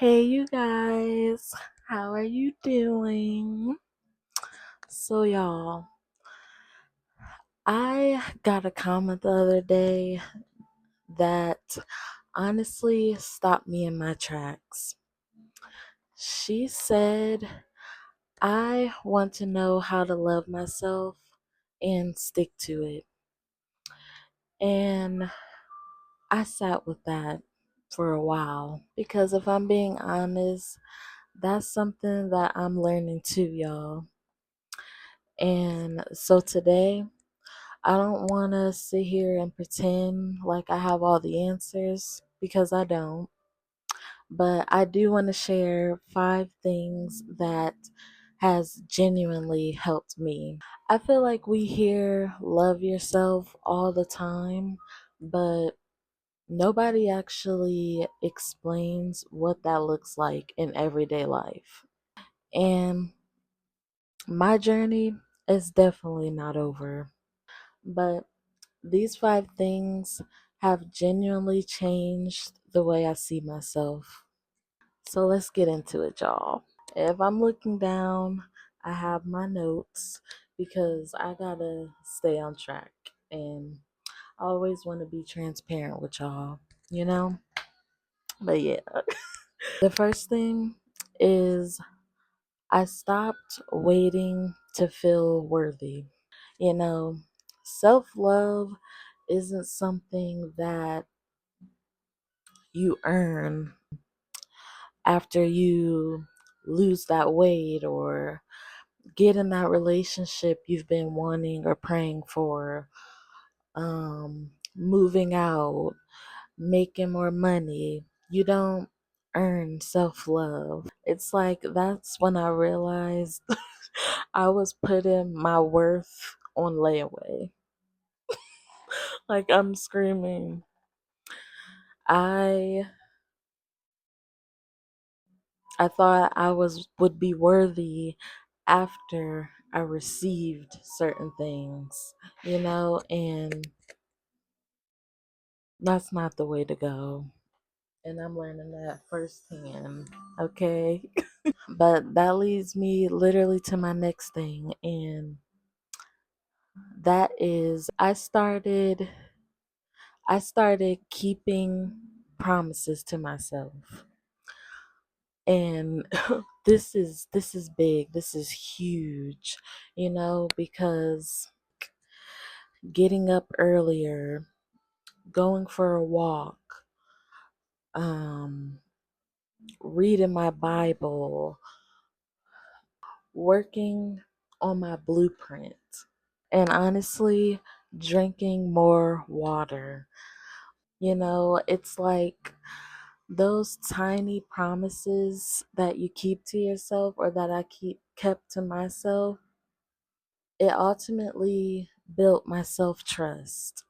Hey, you guys, how are you doing? Y'all, I got a comment the other day that honestly stopped me in my tracks. She said, I want to know how to love myself and stick to it. And I sat with that for a while because if I'm being honest, that's something that I'm learning too, y'all. And so today, I don't want to sit here and pretend like I have all the answers because I don't. But I do want to share 5 things that has genuinely helped me. I feel like we hear love yourself all the time, but nobody actually explains what that looks like in everyday life. And my journey is definitely not over. But these 5 things have genuinely changed the way I see myself. So let's get into it, y'all. If I'm looking down, I have my notes because I gotta stay on track and I always want to be transparent with y'all, you know? But yeah, the first thing is I stopped waiting to feel worthy. You know, self love isn't something that you earn after you lose that weight or get in that relationship you've been wanting or praying for, moving out, making more money. You don't earn self love. It's like that's when I realized I was putting my worth on layaway. Like I'm screaming. I I thought I would be worthy after I received certain things, and that's not the way to go. And I'm learning that firsthand, okay? But that leads me literally to my next thing, and that is I started keeping promises to myself. And this is big. This is huge, because getting up earlier, going for a walk, um, reading my Bible, working on my blueprint, and honestly, drinking more water. It's like those tiny promises that you keep to yourself or that I kept to myself, it ultimately built my self-trust.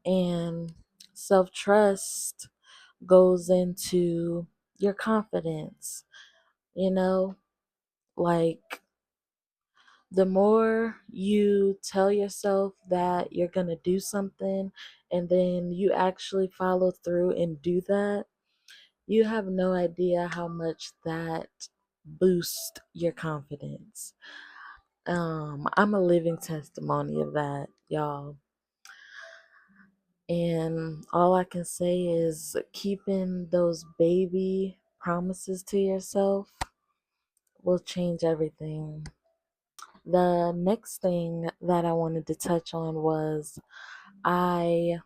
And self-trust goes into your confidence, you know? Like the more you tell yourself that you're going to do something and then you actually follow through and do that, you have no idea how much that boosts your confidence. I'm a living testimony of that, y'all. And all I can say is keeping those baby promises to yourself will change everything. The next thing that I wanted to touch on was I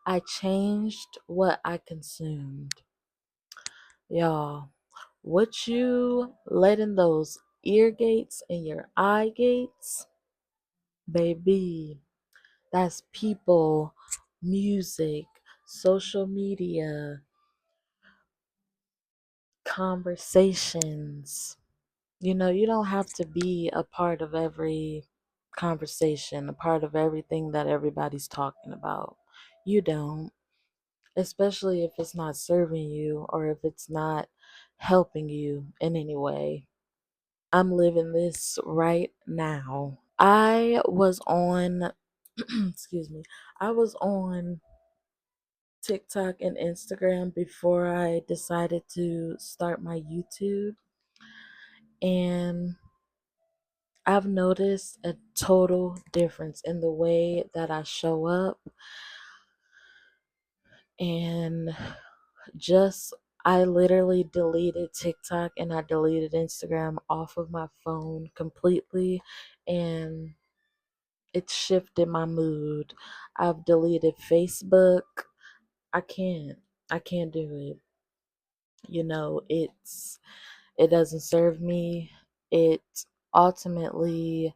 I changed what I consumed. Y'all, what you let in those ear gates and your eye gates, baby, that's people, music, social media, conversations. You don't have to be a part of every conversation, a part of everything that everybody's talking about. You don't, especially if it's not serving you or if it's not helping you in any way. I'm living this right now. I was on, excuse me, I was on TikTok and Instagram before I decided to start my YouTube. And I've noticed a total difference in the way that I show up. And just, I literally deleted TikTok and I deleted Instagram off of my phone completely. And it shifted my mood. I've deleted Facebook. I can't. I can't do it. It doesn't serve me. It ultimately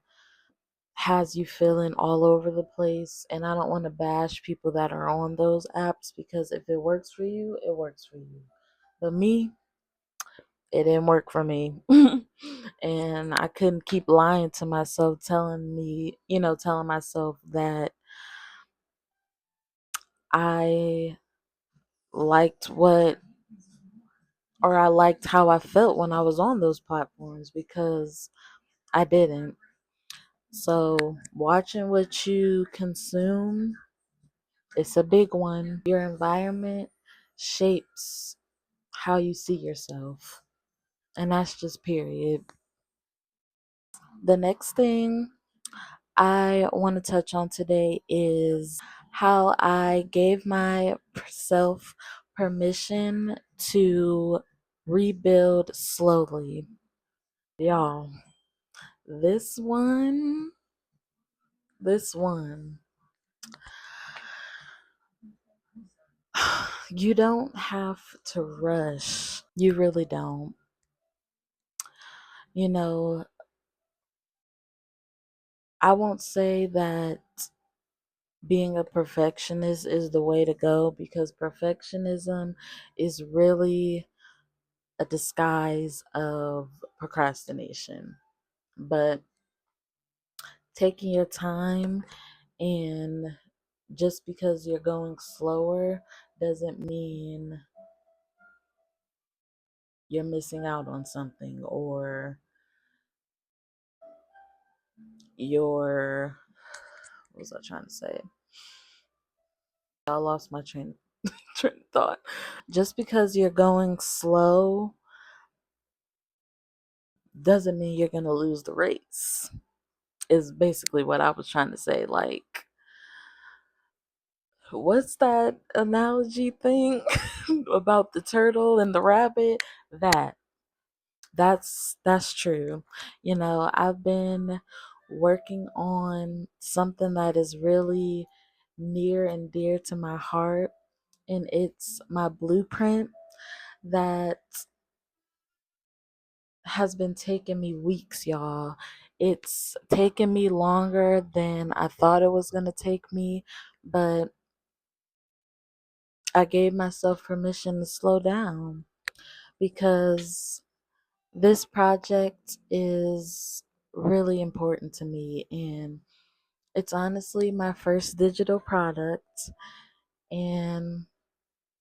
has you feeling all over the place, and I don't want to bash people that are on those apps, because if it works for you, it works for you. But me, it didn't work for me. And I couldn't keep lying to myself, telling myself that I liked I liked how I felt when I was on those platforms, because I didn't. So, watching what you consume, it's a big one. Your environment shapes how you see yourself. And that's just period. The next thing I want to touch on today is how I gave myself permission to rebuild slowly. Y'all, this one, this one, you don't have to rush. You really don't. You know, I won't say that being a perfectionist is the way to go, because perfectionism is really a disguise of procrastination. But taking your time, and just because you're going slower doesn't mean you're missing out on something, or you're, what was I trying to say? I lost my train of thought. Just because you're going slow doesn't mean you're gonna lose the race. Is basically what I was trying to say. Like, what's that analogy thing about the turtle and the rabbit? That that's true. I've been working on something that is really near and dear to my heart, and it's my blueprint that has been taking me weeks, y'all. It's taken me longer than I thought it was going to take me, but I gave myself permission to slow down, because this project is really important to me, and it's honestly my first digital product. And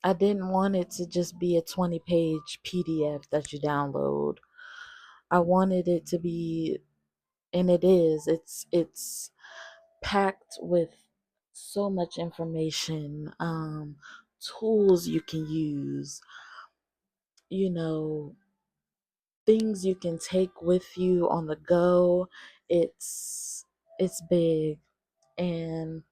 I didn't want it to just be a 20-page PDF that you download. I wanted it to be, and it is, it's packed with so much information, tools you can use, you know, things you can take with you on the go. It's it's big. And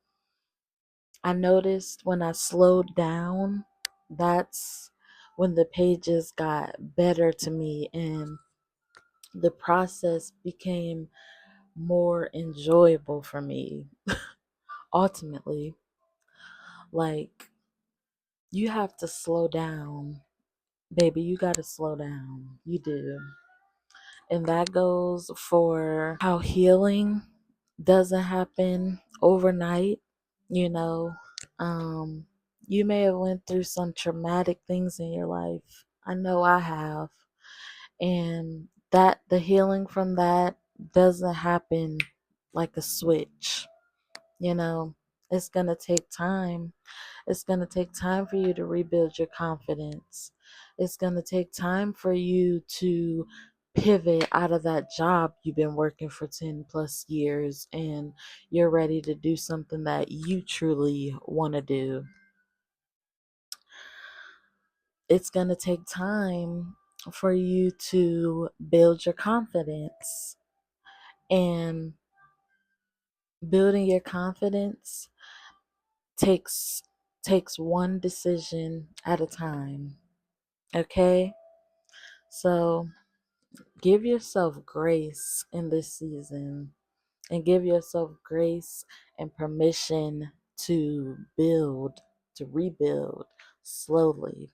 I noticed when I slowed down, that's when the pages got better to me, and the process became more enjoyable for me. Ultimately, like, you have to slow down. Baby, you got to slow down. You do. And that goes for how healing doesn't happen overnight. you know um you may have went through some traumatic things in your life. I know I have. And that the healing from that doesn't happen like a switch. you know it's going to take time. It's going to take time for you to rebuild your confidence. It's going to take time for you to pivot out of that job you've been working for 10 plus years, and you're ready to do something that you truly want to do. It's going to take time for you to build your confidence. And building your confidence takes one decision at a time. Okay? So, give yourself grace in this season and give yourself grace and permission to build, to rebuild slowly.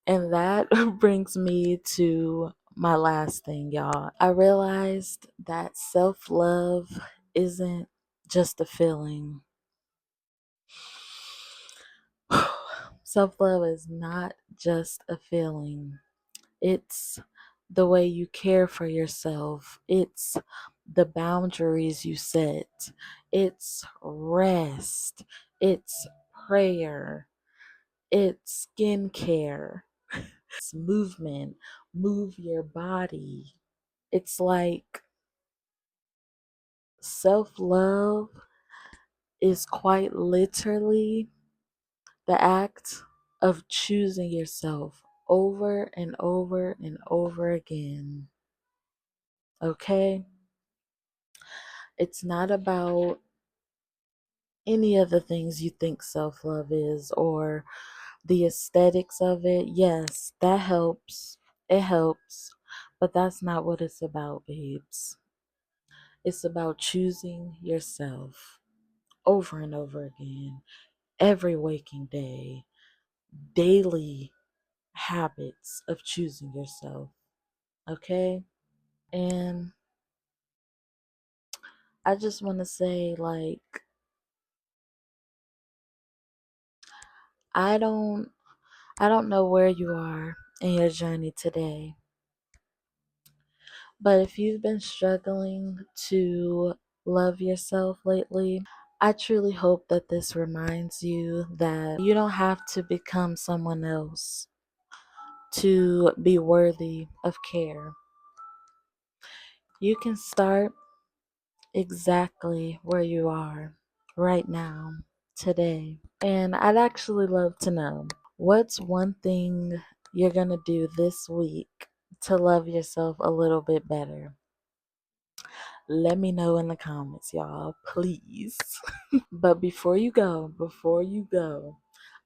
And that brings me to my last thing, y'all. I realized that self love isn't just a feeling. Self love is not just a feeling, it's the way you care for yourself, it's the boundaries you set, it's rest, it's prayer, it's skincare, it's movement. Move your body. It's like self love is quite literally the act of choosing yourself over and over and over again. Okay? It's not about any of the things you think self love is or the aesthetics of it. Yes, that helps. It helps. But that's not what it's about, babes. It's about choosing yourself over and over again, every waking day, daily habits of choosing yourself. Okay? And I just want to say, like, I don't I don't know where you are in your journey today, but if you've been struggling to love yourself lately, I truly hope that this reminds you that you don't have to become someone else to be worthy of care. You can start exactly where you are right now, today. And I'd actually love to know, what's one thing you're going to do this week to love yourself a little bit better? Let me know in the comments, y'all, please. But before you go,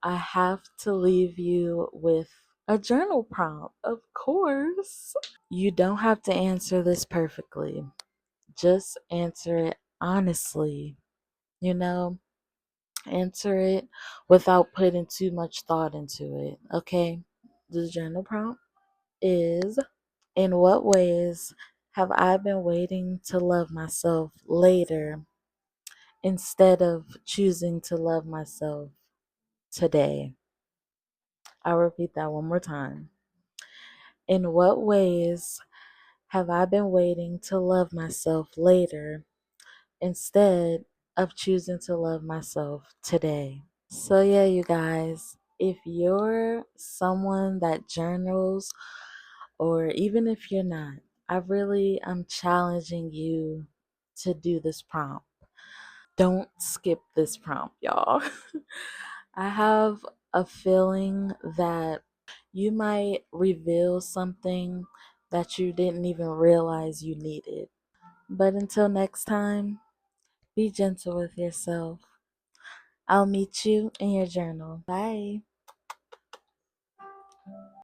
I have to leave you with a journal prompt, of course. You don't have to answer this perfectly. Just answer it honestly. You know, answer it without putting too much thought into it. Okay? The journal prompt is, in what ways have I been waiting to love myself later instead of choosing to love myself today? I'll repeat that one more time. In what ways have I been waiting to love myself later instead of choosing to love myself today? So, yeah, you guys, if you're someone that journals, or even if you're not, I really am challenging you to do this prompt. Don't skip this prompt, y'all. I have a feeling that you might reveal something that you didn't even realize you needed. But until next time, be gentle with yourself. I'll meet you in your journal. Bye.